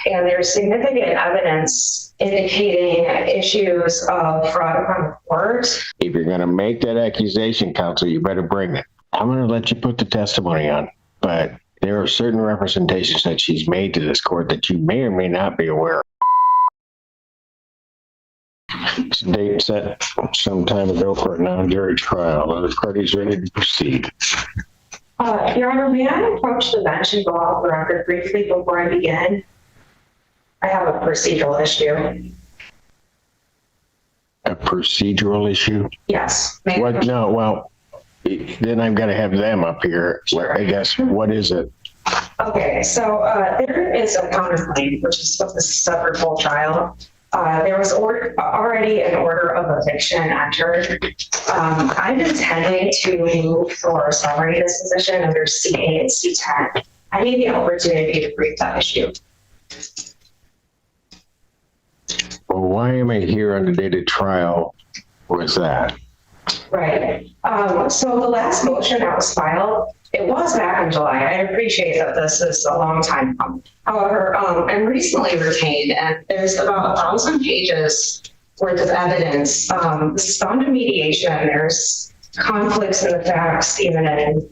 and there's significant evidence indicating issues of fraud upon the court. If you're going to make that accusation, counsel, you better bring it. I'm going to let you put the testimony on, but there are certain representations that she's made to this court that you may or may not be aware of. It's a date set some time ago for a non-jury trial. Are the parties ready to proceed? Your Honor, may I approach the bench and go off the record briefly before I begin? I have a procedural issue. A procedural issue? Yes. What? No, well, then I've got to have them up here. Sure. I guess, what is it? Okay, so there is a counterclaim, which is what this is for full trial. There was already an order of eviction entered. I'm intending to move for summary disposition under C8 and C10. I need the opportunity to brief that issue. Well, why am I here on the date of trial with that? Right. So the last motion that was filed, it was back in July. I appreciate that this is a long time coming. However, I'm recently retained, and there's about 1,000 pages worth of evidence. This is gone to mediation. There's conflicts in the facts, even in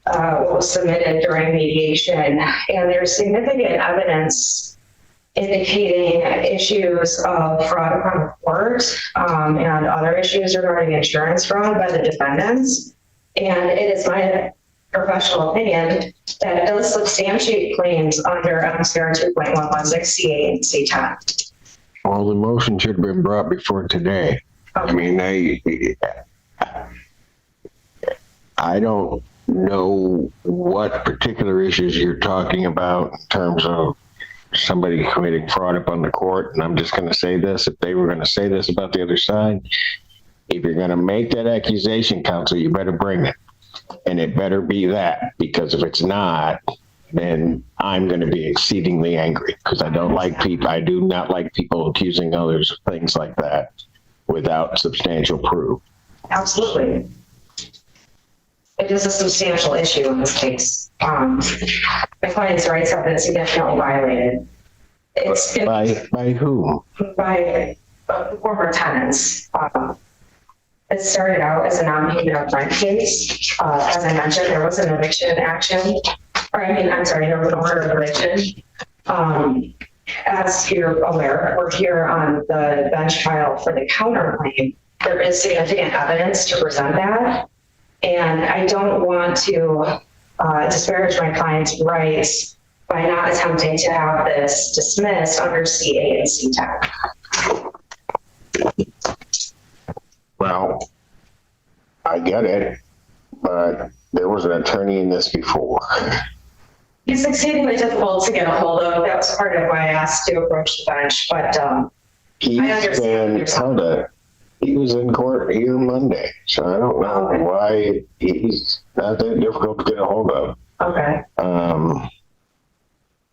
what was submitted during mediation, and there's significant evidence indicating issues of fraud upon the court and other issues regarding insurance fraud by the defendants. And it is my professional opinion that it does substantiate claims under MSR 2.116 C8 and C10. Well, the motion should have been brought before today. Okay. I mean, I don't know what particular issues you're talking about in terms of somebody committing fraud upon the court. And I'm just going to say this, if they were going to say this about the other side, if you're going to make that accusation, counsel, you better bring it. And it better be that, because if it's not, then I'm going to be exceedingly angry, because I do not like people accusing others of things like that without substantial proof. Absolutely. It is a substantial issue in this case. My client's rights have been significantly violated. By whom? By former tenants. It started out as a non-payment of rent case. As I mentioned, there was an eviction action. There was an order of eviction. As you're aware, we're here on the bench trial for the counterclaim. There is significant evidence to present that. And I don't want to disparage my client's rights by not attempting to have this dismissed under C8 and C10. Well, I get it, but there was an attorney in this before. He's exceedingly difficult to get a hold of. That was part of why I asked to approach the bench, but I understand. He was in court here Monday, so I don't know why he's not that difficult to get a hold of. Okay.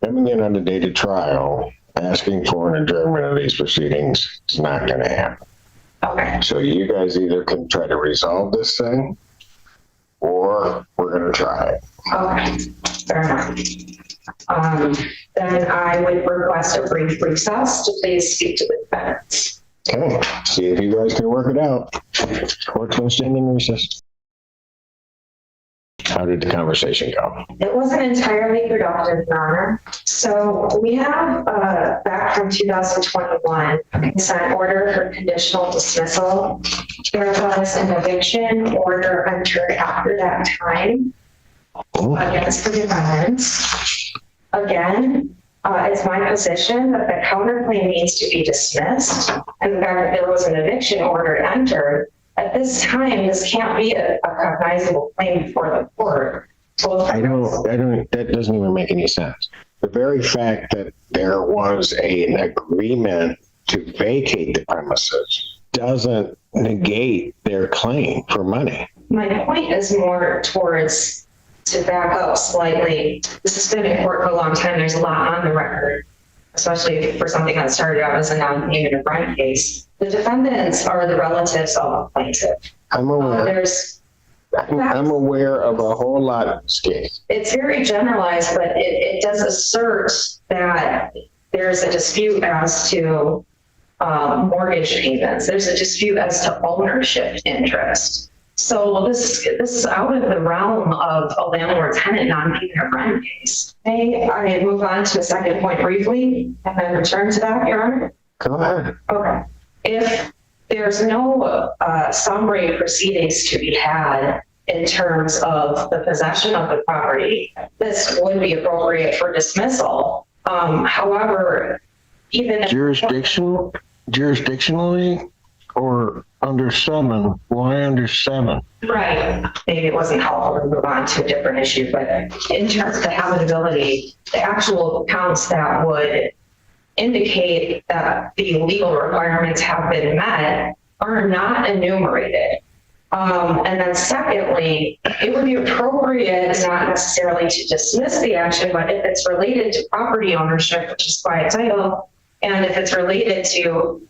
Coming in on the date of trial, asking for an adjournment of these proceedings is not going to happen. Okay. So you guys either can try to resolve this thing, or we're going to try it. Okay. Fair enough. Then I would request a brief recess to please speak to the defendants. Okay, see if you guys can work it out. Court's going to stand in recess. How did the conversation go? It wasn't entirely productive, Your Honor. So we have back from 2021 a consent order for conditional dismissal. There was an eviction order entered after that time against the defendants. Again, it's my position that the counterclaim needs to be dismissed, and the fact that there was an eviction order entered. At this time, this can't be a cognizable claim before the court. That doesn't even make any sense. The very fact that there was an agreement to vacate the premises doesn't negate their claim for money. My point is more towards, to back up slightly, this has been in court for a long time. There's a lot on the record, especially for something that started out as a non-payment of rent case. The defendants are the relatives of the plaintiff. I'm aware. I'm aware of a whole lot of this case. It's very generalized, but it does assert that there's a dispute as to mortgage payments. There's a dispute as to ownership interest. So this is out of the realm of a landlord-tenant non-payment of rent case. May I move on to the second point briefly and then return to that, Your Honor? Go ahead. Okay. If there's no summary proceedings to be had in terms of the possession of the property, this would be appropriate for dismissal. However, even if Jurisdictionally or under 7? Why under 7? right, maybe it wasn't helpful to move on to a different issue, but in terms of the habitability, the actual counts that would indicate that the legal requirements have been met are not enumerated. And then secondly, it would be appropriate not necessarily to dismiss the action, but if it's related to property ownership, which is quiet title, and if it's related to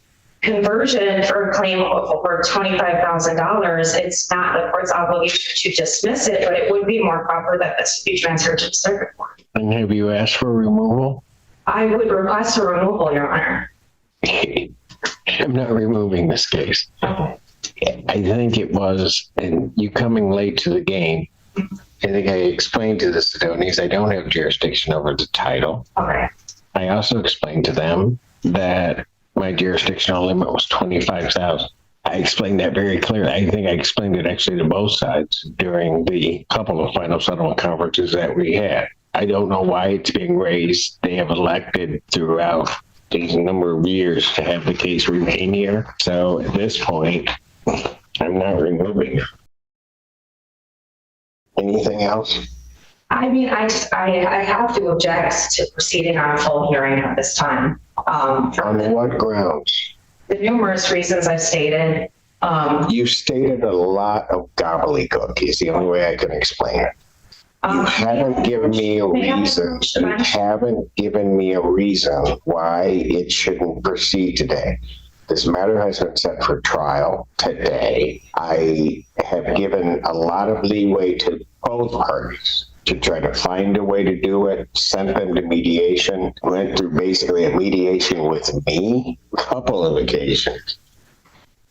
conversion for a claim of over $25,000, it's not the court's obligation to dismiss it, but it would be more proper that this be transferred to the circuit court. And have you asked for removal? I would request a removal, Your Honor. I'm not removing this case. Okay. I think it was, and you coming late to the game, I think I explained to the Sidonians I don't have jurisdiction over the title. Okay. I also explained to them that my jurisdictional limit was $25,000. I explained that very clearly. I think I explained it actually to both sides during the couple of final settlement conferences that we had. I don't know why it's being raised. They have elected throughout these number of years to have the case remain here. So at this point, I'm not removing it. Anything else? I mean, I have to object to proceeding on a full hearing at this time. On what grounds? The numerous reasons I've stated. You stated a lot of gobbledygook is the only way I can explain it. You haven't given me a reason. You haven't given me a reason why it shouldn't proceed today. This matter has been set for trial today. I have given a lot of leeway to both parties to try to find a way to do it, sent them to mediation, went through basically a mediation with me, a couple of occasions.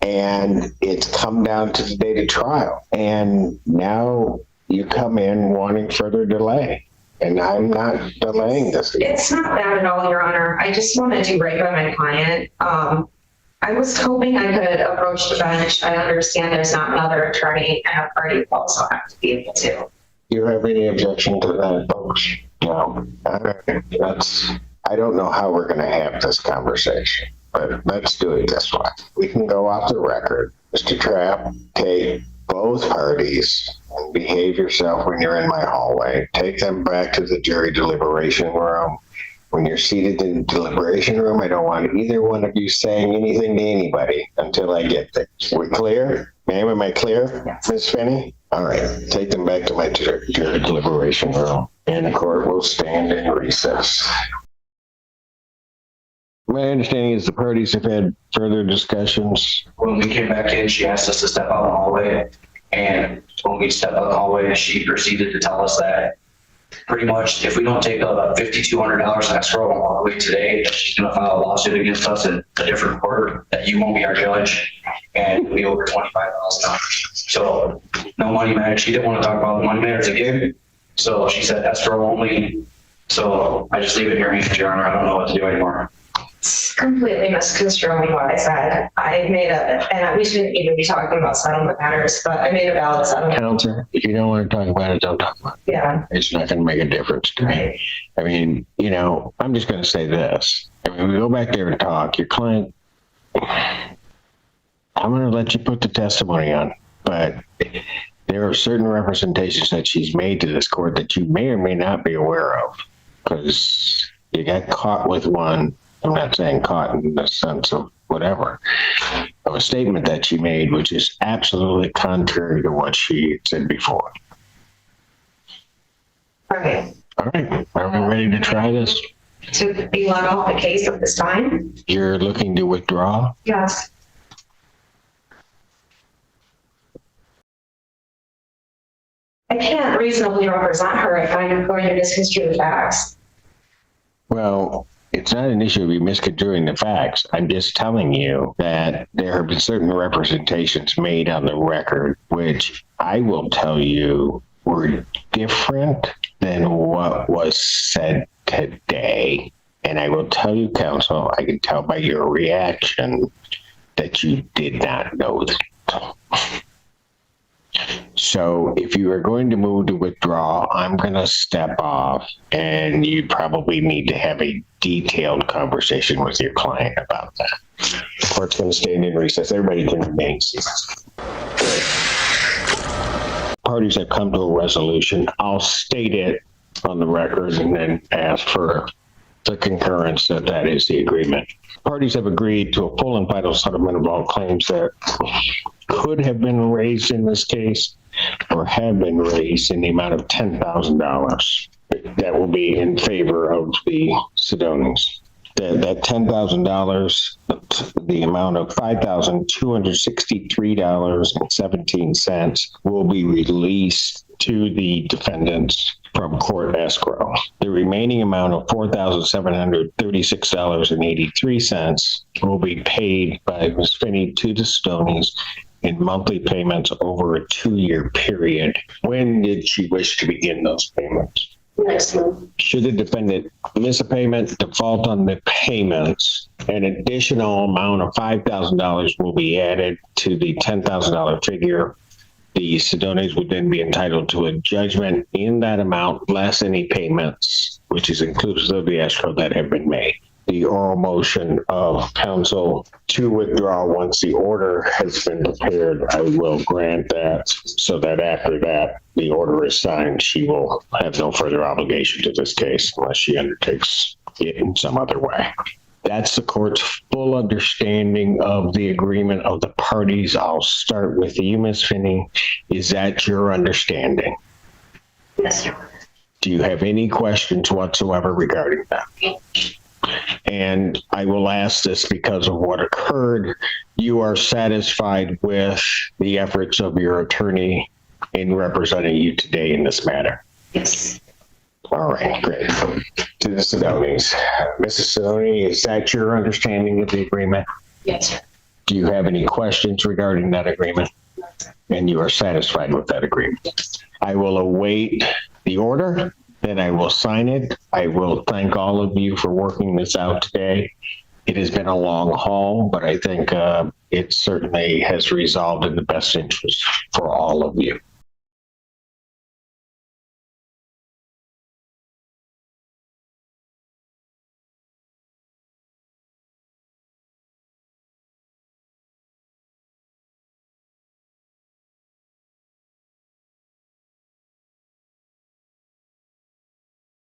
And it's come down to the date of trial. And now you come in wanting further delay. And I'm not delaying this. It's not that at all, Your Honor. I just want to do right by my client. I was hoping I could approach the bench. I understand there's not another attorney and a party will also have to be able to. Do you have any objection to that, folks? No. I don't know how we're going to have this conversation, but let's do it this way. We can go off the record. Mr. Trapp, take both parties and behave yourself when you're in my hallway. Take them back to the jury deliberation room. When you're seated in the deliberation room, I don't want either one of you saying anything to anybody until I get there. We clear? Ma'am, am I clear? Yes. Ms. Finney? All right. Take them back to my jury deliberation room, and the court will stand in recess. My understanding is the parties have had further discussions. When we came back in, she asked us to step out in the hallway, and when we stepped out in the hallway, she proceeded to tell us that pretty much if we don't take $5,200 in escrow and walk away today, that she's going to file a lawsuit against us in a different court, that you won't be our judge, and it'll be over $25,000. So no money matters. She didn't want to talk about the money matters again, so she said escrow only. So I just leave it here, Your Honor. I don't know what to do anymore. It's completely misconstruing what I said. I made and we shouldn't even be talking about settlement matters, but I made a valid settlement. Counselor, if you don't want to talk about it, don't talk about it. Yeah. It's not going to make a difference to me. I mean, I'm just going to say this. I mean, we go back there and talk. Your client, I'm going to let you put the testimony on, but there are certain representations that she's made to this court that you may or may not be aware of, because you got caught with one. I'm not saying caught in the sense of whatever, of a statement that she made, which is absolutely contrary to what she said before. Okay. All right. Are we ready to try this? To be let off the case at this time? You're looking to withdraw? Yes. I can't reasonably represent her if I'm going to misconstrue the facts. Well, It's not an issue of you misconstruing the facts. I'm just telling you that there have been certain representations made on the record, which I will tell you were different than what was said today. And I will tell you, counsel, I can tell by your reaction that you did not know that. So if you are going to move to withdraw, I'm going to step off, and you probably need to have a detailed conversation with your client about that. The court's going to stand in recess. Everybody can remain seated. Parties have come to a resolution. I'll state it on the record and then ask for the concurrence that that is the agreement. Parties have agreed to a full and final settlement of all claims that could have been raised in this case or have been raised in the amount of $10,000. That will be in favor of the Sedonians. That $10,000, the amount of $5,263.17 will be released to the defendants from court escrow. The remaining amount of $4,736.83 will be paid by Ms. Finney to the Sedonians in monthly payments over a 2-year period. When did she wish to begin those payments? Next month. Should the defendant miss a payment, default on the payments, an additional amount of $5,000 will be added to the $10,000 figure. The Sedonians would then be entitled to a judgment in that amount less any payments, which is inclusive of the escrow that have been made. The oral motion of counsel to withdraw once the order has been prepared, I will grant that, so that after that, the order is signed, she will have no further obligation to this case unless she undertakes it in some other way. That's the court's full understanding of the agreement of the parties. I'll start with you, Ms. Finney. Is that your understanding? Yes, sir. Do you have any questions whatsoever regarding that? And I will ask this because of what occurred. You are satisfied with the efforts of your attorney in representing you today in this matter? Yes. All right, great. To the Sedonians. Mrs. Sedoni, is that your understanding of the agreement? Yes, sir. Do you have any questions regarding that agreement? And you are satisfied with that agreement? Yes. I will await the order, then I will sign it. I will thank all of you for working this out today. It has been a long haul, but I think it certainly has resolved in the best interest for all of you.